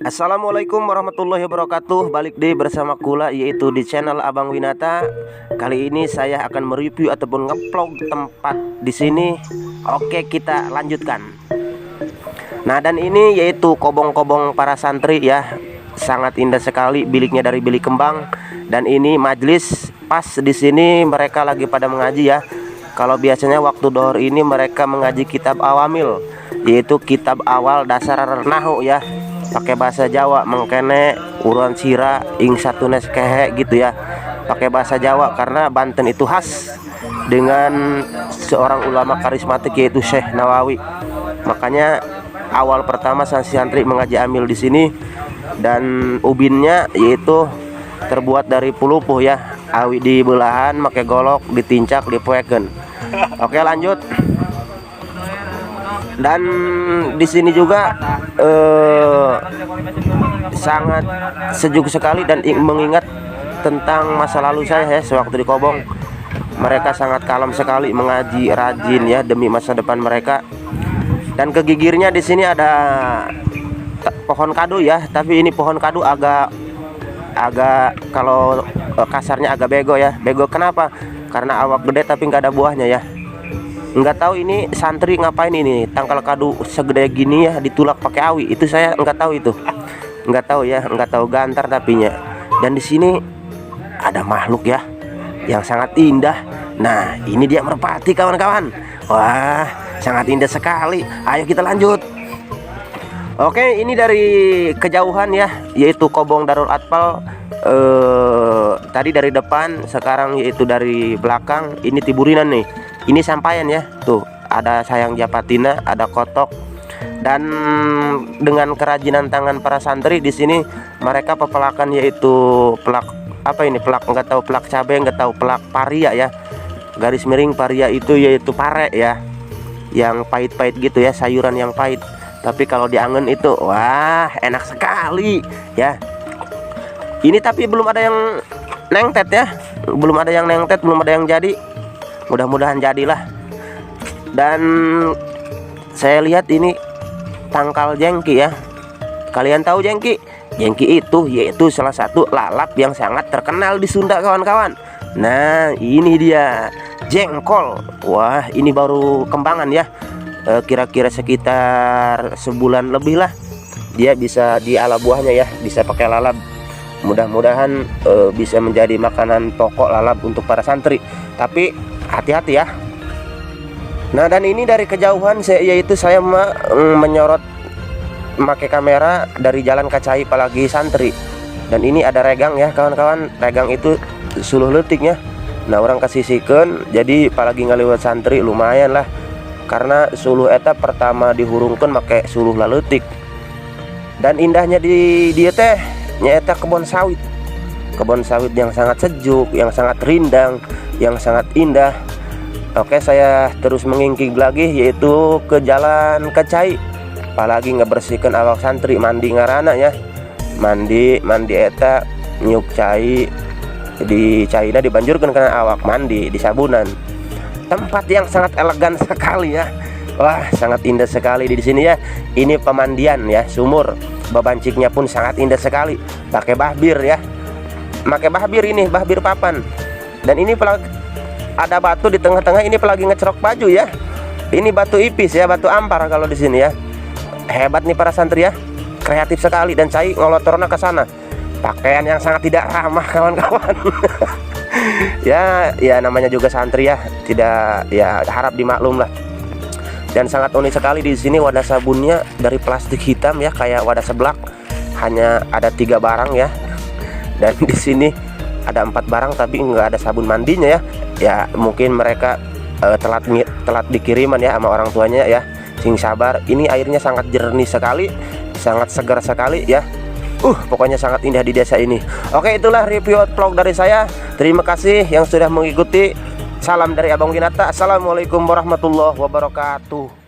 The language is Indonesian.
Assalamualaikum warahmatullahi wabarakatuh. Balik deh bersama Kula, yaitu di channel Abang Winata. Kali ini saya akan mereview ataupun ngevlog tempat di sini. Oke, kita lanjutkan. Nah, dan ini yaitu kobong-kobong para santri ya. Sangat indah sekali, biliknya dari bilik kembang. Dan ini majlis pas di sini mereka lagi pada mengaji ya. Kalau biasanya waktu dohor ini mereka mengaji kitab awamil, yaitu kitab awal dasar nahu ya, pakai bahasa Jawa, mengkene uruan sira ing satunes kehe gitu ya, pakai bahasa Jawa karena Banten itu khas dengan seorang ulama karismatik yaitu Syekh Nawawi. Makanya awal pertama santri mengaji amil di sini, dan ubinnya yaitu terbuat dari pulupuh ya, awi di belahan pakai golok, ditincak, dipoeken. Oke, lanjut. Dan di sini juga sangat sejuk sekali dan mengingat tentang masa lalu saya ya, sewaktu di Kobong. Mereka sangat kalem sekali mengaji, rajin ya, demi masa depan mereka. Dan kegigirnya di sini ada pohon kadu ya, tapi ini pohon kadu agak kalau kasarnya agak bego ya. Bego kenapa? Karena awak gede tapi nggak ada buahnya ya. Nggak tahu ini santri ngapain ini tangkal kadu segede gini ya, ditulak pakai awi. Itu saya nggak tahu itu. Nggak tahu ya, nggak tahu gantar tapinya. Dan di sini ada makhluk ya yang sangat indah. Nah, ini dia merpati kawan-kawan. Wah, sangat indah sekali. Ayo kita lanjut. Oke, ini dari kejauhan ya, yaitu Kobong Darul Atfal. Tadi dari depan, sekarang yaitu dari belakang. Ini Tiburinan nih. Ini sampaian ya. Tuh, ada sayang japatina, ada kotok. Dan dengan kerajinan tangan para santri di sini, mereka pepelakan yaitu pelak apa ini? Pelak, nggak tahu pelak cabai, nggak tahu pelak paria ya. Garis miring paria itu yaitu pare ya. Yang pahit-pahit gitu ya, sayuran yang pahit. Tapi kalau diangen itu, wah, enak sekali ya. Ini tapi belum ada yang nengtet ya. Belum ada yang nengtet, belum ada yang jadi. Mudah-mudahan jadilah. Dan saya lihat ini tangkal jengki ya. Kalian tahu jengki? Jengki itu yaitu salah satu lalap yang sangat terkenal di Sunda kawan-kawan. Nah, ini dia jengkol. Wah, ini baru kembangan ya. Kira-kira sekitar sebulan lebih lah dia bisa diala buahnya ya, bisa pakai lalap. Mudah-mudahan bisa menjadi makanan pokok lalap untuk para santri. Tapi hati-hati ya. Nah, dan ini dari kejauhan yaitu saya menyorot memakai kamera dari jalan Kacai apalagi santri. Dan ini ada regang ya kawan-kawan. Regang itu suluh letiknya. Nah, orang kasih siken, jadi apalagi ngaliwat santri lumayan lah. Karena suluh eta pertama dihurungkan pakai suluh laletik. Dan indahnya di dia teh nyata kebun sawit. Kebun sawit yang sangat sejuk, yang sangat rindang, yang sangat indah. Oke, saya terus mengingkig lagi yaitu ke jalan Kacai. Apalagi ngebersihkan awak santri, mandi ngarana ya. Mandi eta nyuk cai di caina dibanjurkan karena awak mandi di sabunan. Tempat yang sangat elegan sekali ya. Wah, sangat indah sekali di sini ya. Ini pemandian ya, sumur. Babanciknya pun sangat indah sekali. Pakai bahbir ya. Pakai bahbir ini, bahbir papan. Dan ini ada batu di tengah-tengah, ini pelagi ngecerok baju ya. Ini batu ipis ya, batu ampar kalau di sini ya. Hebat nih para santri ya. Kreatif sekali, dan cai ngolotorna ke sana. Pakaian yang sangat tidak ramah kawan-kawan. ya namanya juga santri ya, tidak ya, harap dimaklum lah. Dan sangat unik sekali di sini wadah sabunnya dari plastik hitam ya, kayak wadah seblak. Hanya ada 3 barang ya. Dan di sini ada 4 barang tapi nggak ada sabun mandinya ya. Ya mungkin mereka telat dikiriman ya sama orang tuanya ya. Sing sabar. Ini airnya sangat jernih sekali, sangat segar sekali ya. Pokoknya sangat indah di desa ini. Oke, itulah review vlog dari saya. Terima kasih yang sudah mengikuti. Salam dari Abang Winata. Assalamualaikum warahmatullahi wabarakatuh.